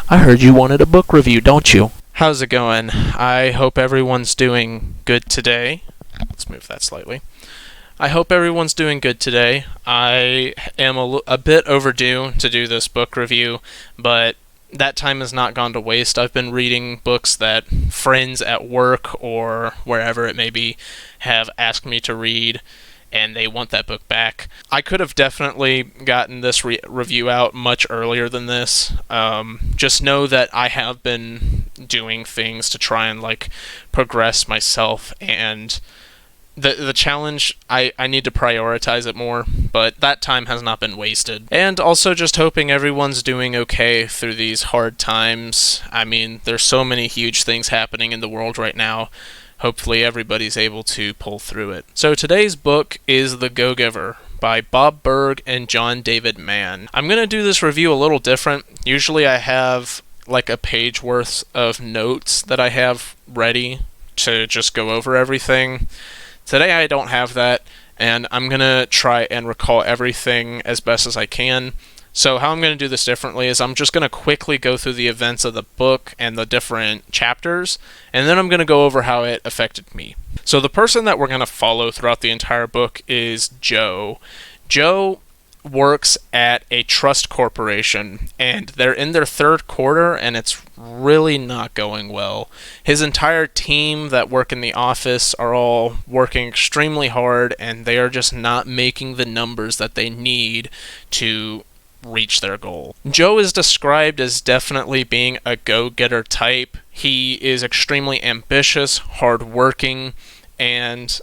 I heard you wanted a book review, don't you? How's it going? I hope everyone's doing good today. Let's move that slightly. I hope everyone's doing good today. I am a bit overdue to do this book review, but that time has not gone to waste. I've been reading books that friends at work or wherever it may be have asked me to read, and they want that book back. I could have definitely gotten this review out much earlier than this. Just know that I have been doing things to try and progress myself, and the challenge, I need to prioritize it more, but that time has not been wasted. And also just hoping everyone's doing okay through these hard times. I mean, there's so many huge things happening in the world right now. Hopefully everybody's able to pull through it. So today's book is The Go-Giver by Bob Burg and John David Mann. I'm going to do this review a little different. Usually I have like a page worth of notes that I have ready to just go over everything. Today I don't have that, and I'm going to try and recall everything as best as I can. So how I'm going to do this differently is I'm just going to quickly go through the events of the book and the different chapters, and then I'm going to go over how it affected me. So the person that we're going to follow throughout the entire book is Joe. Joe works at a trust corporation, and they're in their third quarter, and it's really not going well. His entire team that work in the office are all working extremely hard, and they are just not making the numbers that they need to reach their goal. Joe is described as definitely being a go-getter type. He is extremely ambitious, hardworking, and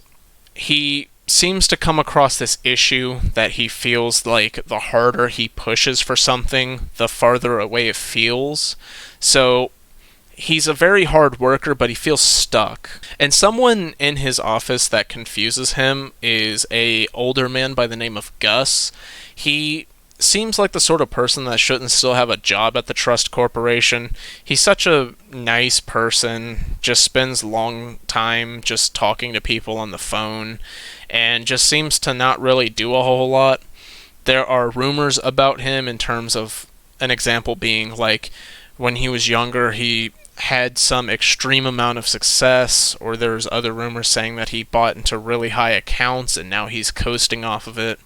he seems to come across this issue that he feels like the harder he pushes for something, the farther away it feels. So he's a very hard worker, but he feels stuck. And someone in his office that confuses him is a older man by the name of Gus. He seems like the sort of person that shouldn't still have a job at the trust corporation. He's such a nice person, just spends long time just talking to people on the phone, and just seems to not really do a whole lot. There are rumors about him in terms of an example being like when he was younger he had some extreme amount of success, or there's other rumors saying that he bought into really high accounts and now he's coasting off of it.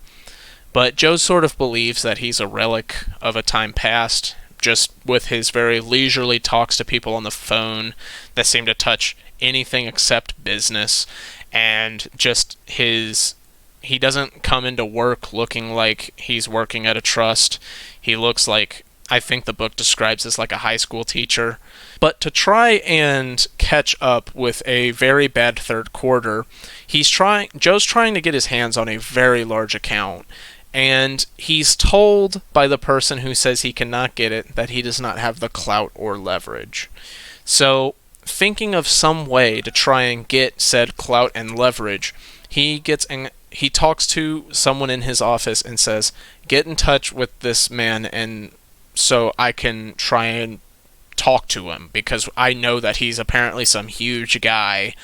But Joe sort of believes that he's a relic of a time past, just with his very leisurely talks to people on the phone that seem to touch anything except business, and just he doesn't come into work looking like he's working at a trust. He looks like, I think the book describes as like a high school teacher. But to try and catch up with a very bad third quarter, Joe's trying to get his hands on a very large account. And he's told by the person who says he cannot get it that he does not have the clout or leverage. So, thinking of some way to try and get said clout and leverage, he talks to someone in his office and says, "Get in touch with this man, and so I can try and talk to him, because I know that he's apparently some huge guy."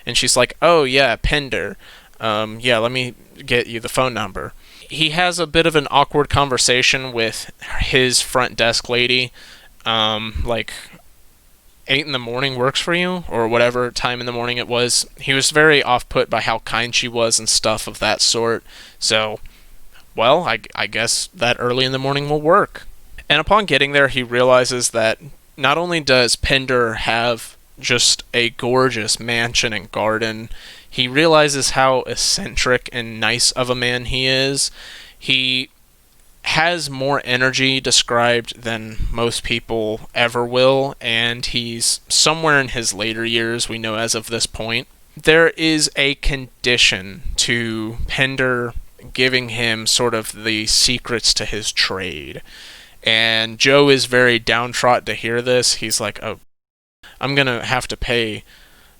And she's like, "Oh yeah, Pender. Yeah, let me get you the phone number." He has a bit of an awkward conversation with his front desk lady, like 8 in the morning works for you, or whatever time in the morning it was. He was very off-put by how kind she was and stuff of that sort. So, well, I guess that early in the morning will work. And upon getting there, he realizes that not only does Pender have just a gorgeous mansion and garden, he realizes how eccentric and nice of a man he is. He has more energy described than most people ever will, and he's somewhere in his later years, we know as of this point. There is a condition to Pender giving him sort of the secrets to his trade. And Joe is very downtrodden to hear this. He's like, "Oh, I'm going to have to pay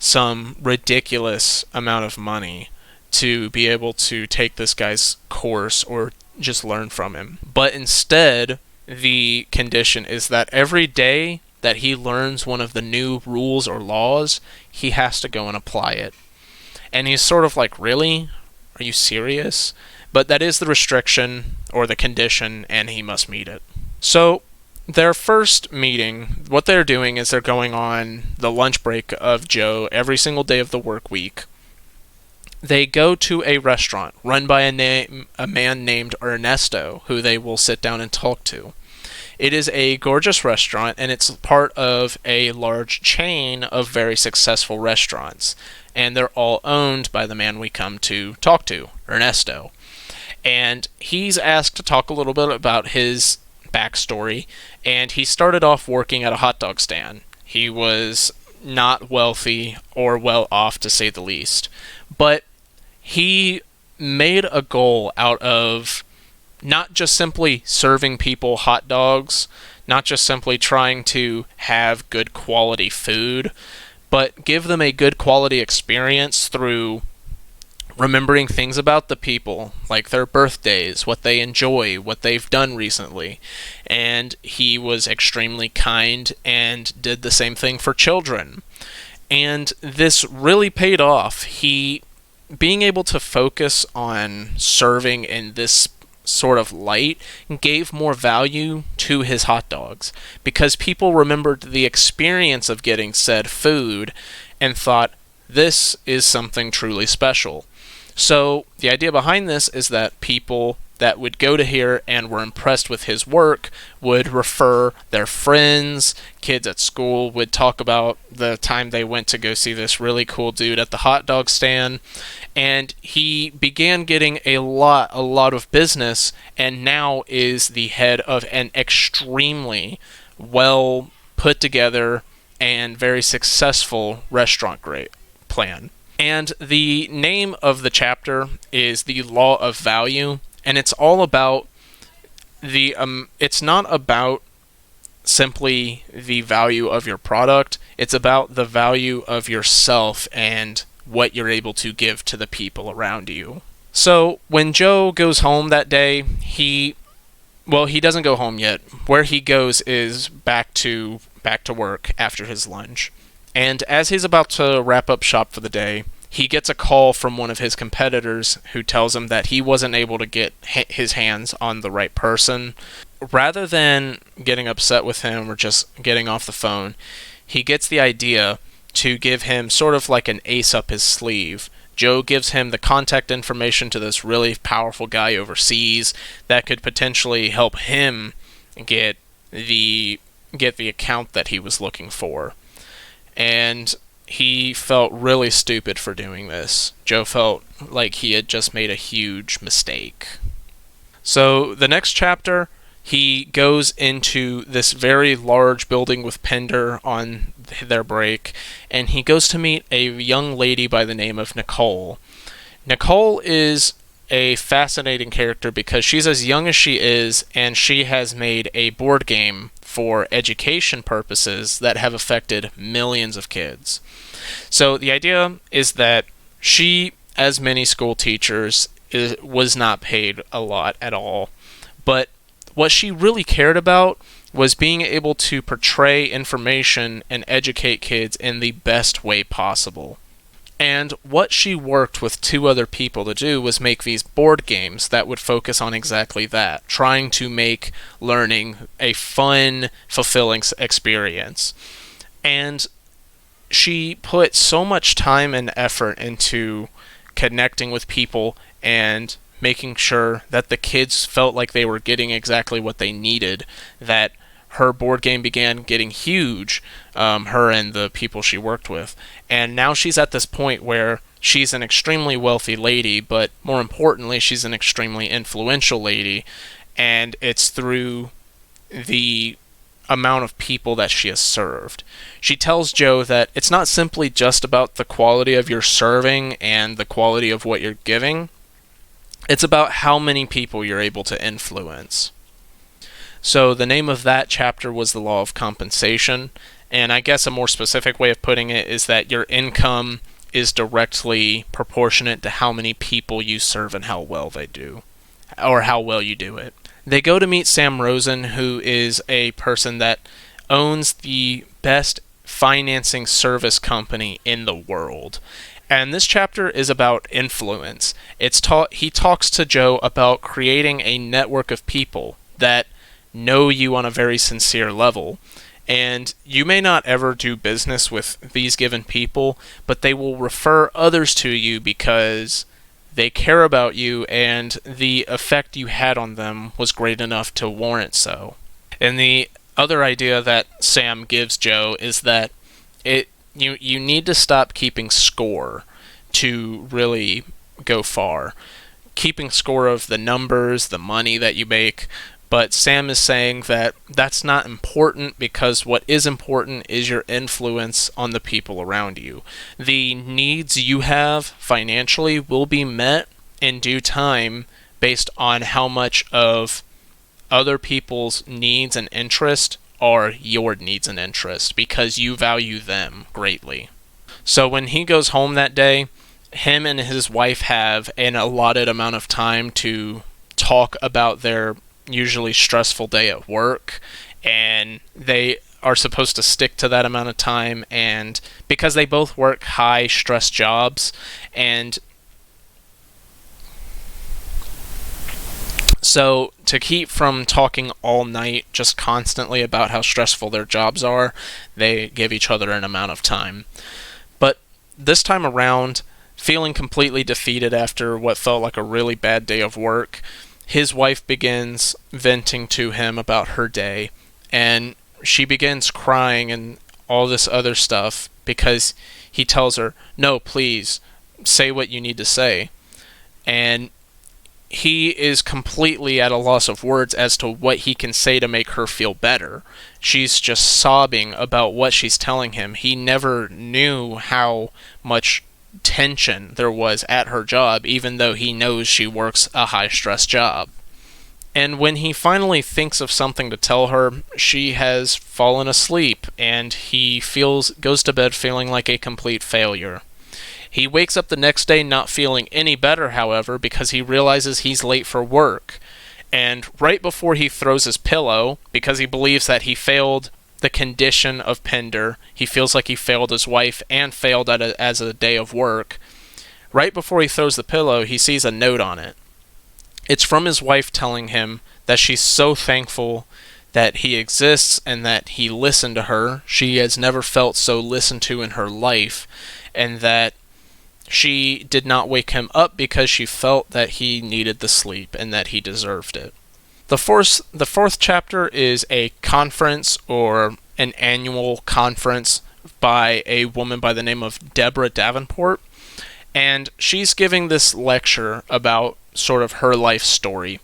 some ridiculous amount of money to be able to take this guy's course or just learn from him." But instead, the condition is that every day that he learns one of the new rules or laws, he has to go and apply it. And he's sort of like, "Really? Are you serious?" But that is the restriction or the condition, and he must meet it. So their first meeting, what they're doing is they're going on the lunch break of Joe every single day of the work week. They go to a restaurant run by a man named Ernesto, who they will sit down and talk to. It is a gorgeous restaurant, and it's part of a large chain of very successful restaurants. And they're all owned by the man we come to talk to, Ernesto. And he's asked to talk a little bit about his backstory, and he started off working at a hot dog stand. He was not wealthy or well off, to say the least, but he made a goal out of not just simply serving people hot dogs, not just simply trying to have good quality food, but give them a good quality experience through remembering things about the people, like their birthdays, what they enjoy, what they've done recently. And he was extremely kind and did the same thing for children. And this really paid off. Being able to focus on serving in this sort of light gave more value to his hot dogs, because people remembered the experience of getting said food and thought, this is something truly special. So the idea behind this is that people that would go to here and were impressed with his work would refer their friends. Kids at school would talk about the time they went to go see this really cool dude at the hot dog stand. And he began getting a lot of business, and now is the head of an extremely well put together and very successful restaurant plan. And the name of the chapter is The Law of Value, and it's all about it's not about simply the value of your product, it's about the value of yourself and what you're able to give to the people around you. So when Joe goes home that day, he doesn't go home yet. Where he goes is back to work after his lunch. And as he's about to wrap up shop for the day, he gets a call from one of his competitors who tells him that he wasn't able to get his hands on the right person. Rather than getting upset with him or just getting off the phone, he gets the idea to give him sort of like an ace up his sleeve. Joe gives him the contact information to this really powerful guy overseas that could potentially help him get the account that he was looking for. And he felt really stupid for doing this. Joe felt like he had just made a huge mistake. So the next chapter, he goes into this very large building with Pender on their break, and he goes to meet a young lady by the name of Nicole. Nicole is a fascinating character because she's as young as she is, and she has made a board game for education purposes that have affected millions of kids. So the idea is that she, as many school teachers, was not paid a lot at all, but what she really cared about was being able to portray information and educate kids in the best way possible. And what she worked with two other people to do was make these board games that would focus on exactly that, trying to make learning a fun, fulfilling experience. And she put so much time and effort into connecting with people and making sure that the kids felt like they were getting exactly what they needed, that her board game began getting huge, her and the people she worked with. And now she's at this point where she's an extremely wealthy lady, but more importantly, she's an extremely influential lady, and it's through the amount of people that she has served. She tells Joe that it's not simply just about the quality of your serving and the quality of what you're giving, it's about how many people you're able to influence. So the name of that chapter was The Law of Compensation, and I guess a more specific way of putting it is that your income is directly proportionate to how many people you serve and how well they do, or how well you do it. They go to meet Sam Rosen, who is a person that owns the best financing service company in the world. And this chapter is about influence. He talks to Joe about creating a network of people that know you on a very sincere level. And you may not ever do business with these given people, but they will refer others to you because they care about you and the effect you had on them was great enough to warrant so. And the other idea that Sam gives Joe is that you need to stop keeping score to really go far. Keeping score of the numbers, the money that you make, but Sam is saying that that's not important because what is important is your influence on the people around you. The needs you have financially will be met in due time based on how much of other people's needs and interest are your needs and interests because you value them greatly. So when he goes home that day, him and his wife have an allotted amount of time to talk about their usually stressful day at work, and they are supposed to stick to that amount of time, and because they both work high stress jobs, and so to keep from talking all night just constantly about how stressful their jobs are, they give each other an amount of time. But this time around, feeling completely defeated after what felt like a really bad day of work, his wife begins venting to him about her day, and she begins crying and all this other stuff because he tells her, "No, please, say what you need to say." And he is completely at a loss of words as to what he can say to make her feel better. She's just sobbing about what she's telling him. He never knew how much tension there was at her job, even though he knows she works a high-stress job. And when he finally thinks of something to tell her, she has fallen asleep, and he goes to bed feeling like a complete failure. He wakes up the next day not feeling any better, however, because he realizes he's late for work. And right before he throws his pillow, because he believes that he failed the condition of Pender, he feels like he failed his wife and failed as a day of work. Right before he throws the pillow, he sees a note on it. It's from his wife telling him that she's so thankful that he exists and that he listened to her. She has never felt so listened to in her life, and that she did not wake him up because she felt that he needed the sleep and that he deserved it. The fourth chapter is a conference, or an annual conference, by a woman by the name of Deborah Davenport, and she's giving this lecture about sort of her life story.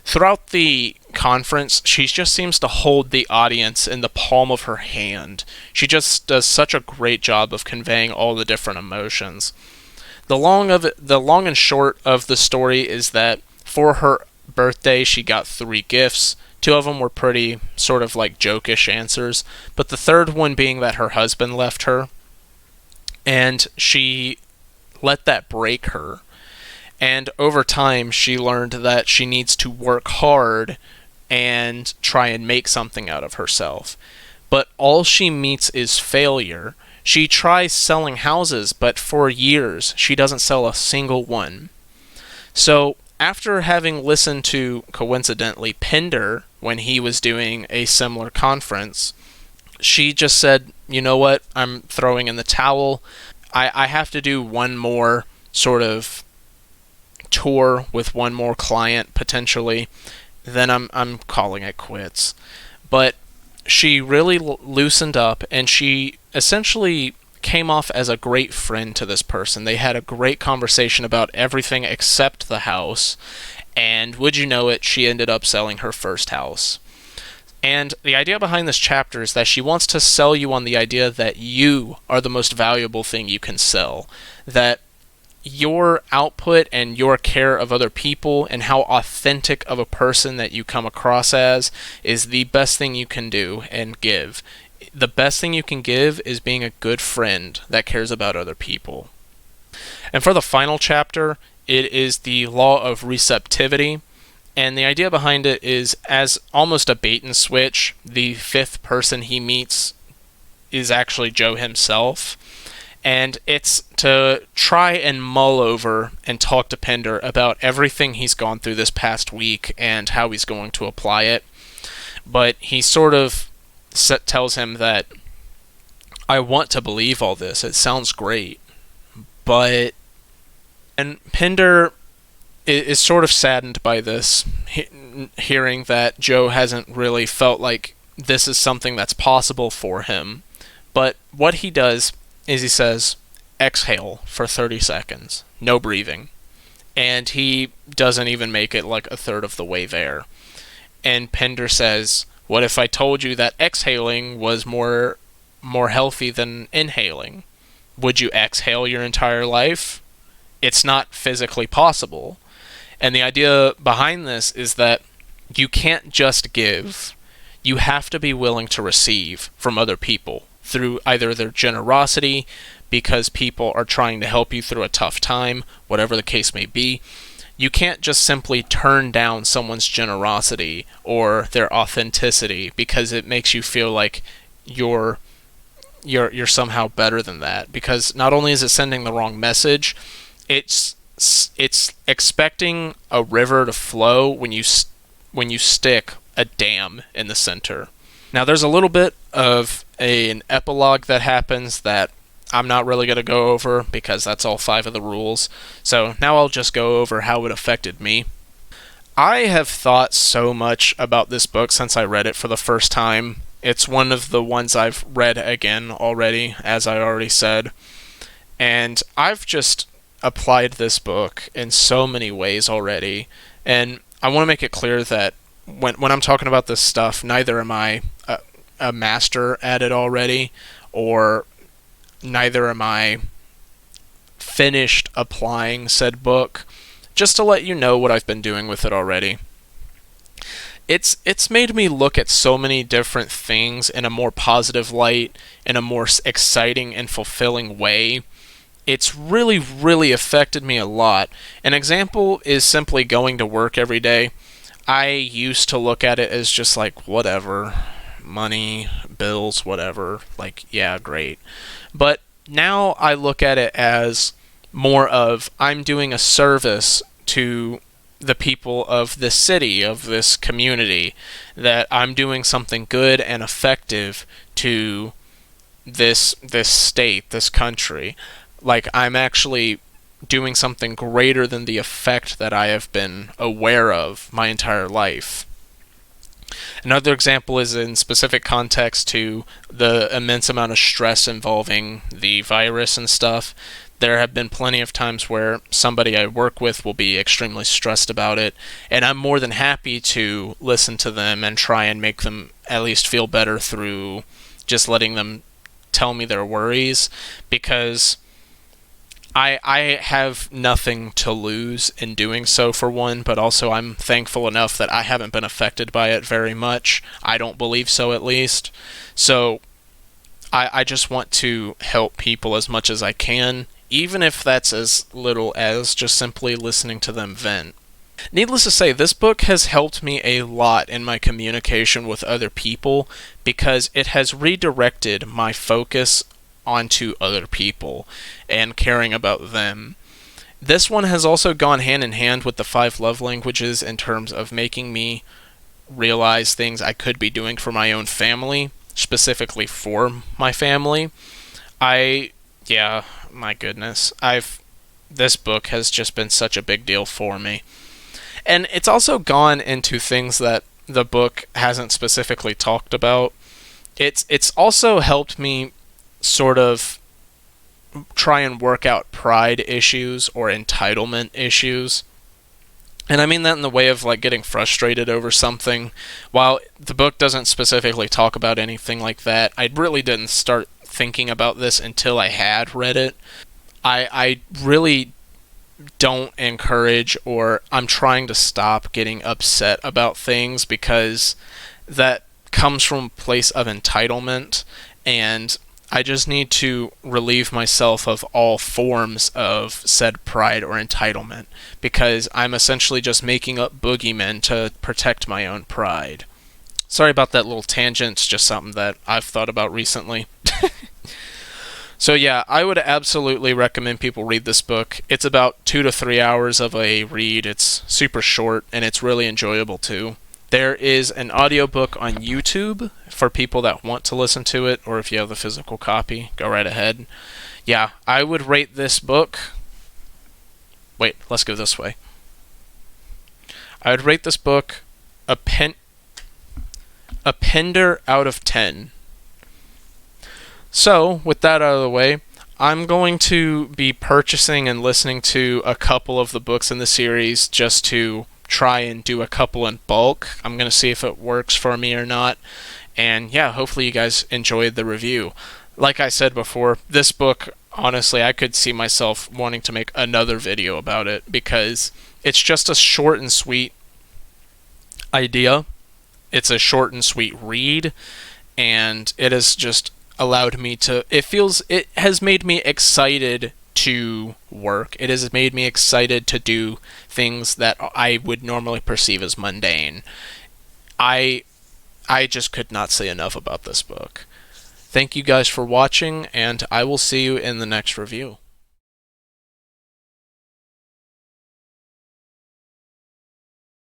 Throughout the conference, she just seems to hold the audience in the palm of her hand. She just does such a great job of conveying all the different emotions. The long and short of the story is that for her birthday, she got 3 gifts. 2 of them were pretty sort of like jokish answers, but the third one being that her husband left her, and she let that break her. And over time, she learned that she needs to work hard and try and make something out of herself. But all she meets is failure. She tries selling houses, but for years, she doesn't sell a single one. So, after having listened to, coincidentally, Pender when he was doing a similar conference, she just said, "You know what, I'm throwing in the towel. I have to do one more sort of tour with one more client, potentially. Then I'm calling it quits." But she really loosened up, and she essentially came off as a great friend to this person. They had a great conversation about everything except the house, and would you know it, she ended up selling her first house. And the idea behind this chapter is that she wants to sell you on the idea that you are the most valuable thing you can sell, that your output and your care of other people and how authentic of a person that you come across as is the best thing you can do and give. The best thing you can give is being a good friend that cares about other people. And for the final chapter, it is the law of receptivity. And the idea behind it is, as almost a bait and switch, the 5th person he meets is actually Joe himself. And it's to try and mull over and talk to Pender about everything he's gone through this past week and how he's going to apply it. but he sort of tells him that I want to believe all this. It sounds great, but and Pender is sort of saddened by this, hearing that Joe hasn't really felt like this is something that's possible for him. But what he does is he says, exhale for 30 seconds, no breathing. And he doesn't even make it like a third of the way there. And Pender says, what if I told you that exhaling was more healthy than inhaling? Would you exhale your entire life? It's not physically possible. And the idea behind this is that you can't just give. You have to be willing to receive from other people through either their generosity, because people are trying to help you through a tough time, whatever the case may be. You can't just simply turn down someone's generosity or their authenticity because it makes you feel like you're somehow better than that. Because not only is it sending the wrong message, it's expecting a river to flow when you stick a dam in the center. Now, there's a little bit of an epilogue that happens that I'm not really going to go over because that's all 5 of the rules. So now I'll just go over how it affected me. I have thought so much about this book since I read it for the first time. It's one of the ones I've read again already, as I already said. And I've just applied this book in so many ways already. And I want to make it clear that when I'm talking about this stuff, neither am I a master at it already, or neither am I finished applying said book. Just to let you know what I've been doing with it already. It's made me look at so many different things in a more positive light, in a more exciting and fulfilling way. It's really, really affected me a lot. An example is simply going to work every day. I used to look at it as just like, whatever, money, bills, whatever, like, yeah, great. But now I look at it as more of, I'm doing a service to the people of this city, of this community, that I'm doing something good and effective to this state, this country. Like, I'm actually doing something greater than the effect that I have been aware of my entire life. Another example is in specific context to the immense amount of stress involving the virus and stuff. There have been plenty of times where somebody I work with will be extremely stressed about it, and I'm more than happy to listen to them and try and make them at least feel better through just letting them tell me their worries, because I have nothing to lose in doing so, for one, but also I'm thankful enough that I haven't been affected by it very much. I don't believe so, at least. So I just want to help people as much as I can, even if that's as little as just simply listening to them vent. Needless to say, this book has helped me a lot in my communication with other people because it has redirected my focus onto other people and caring about them. This one has also gone hand in hand with the 5 love languages in terms of making me realize things I could be doing for my own family, specifically for my family. My goodness, this book has just been such a big deal for me. And it's also gone into things that the book hasn't specifically talked about. It's also helped me sort of try and work out pride issues or entitlement issues. And I mean that in the way of like getting frustrated over something. While the book doesn't specifically talk about anything like that, I really didn't start thinking about this until I had read it. I really don't encourage, or I'm trying to stop getting upset about things, because that comes from a place of entitlement, and I just need to relieve myself of all forms of said pride or entitlement, because I'm essentially just making up boogeymen to protect my own pride. Sorry about that little tangent, it's just something that I've thought about recently. So yeah, I would absolutely recommend people read this book. It's about 2 to 3 hours of a read. It's super short, and it's really enjoyable too. There is an audiobook on YouTube for people that want to listen to it, or if you have the physical copy, go right ahead. Yeah, I would rate this book... Wait, let's go this way. I would rate this book a pender out of 10. So, with that out of the way, I'm going to be purchasing and listening to a couple of the books in the series just to try and do a couple in bulk. I'm going to see if it works for me or not. And yeah, hopefully you guys enjoyed the review. Like I said before, this book, honestly, I could see myself wanting to make another video about it because it's just a short and sweet idea. It's a short and sweet read, and it has just allowed me to... It has made me excited to work. It has made me excited to do things that I would normally perceive as mundane. I just could not say enough about this book. Thank you guys for watching, and I will see you in the next review.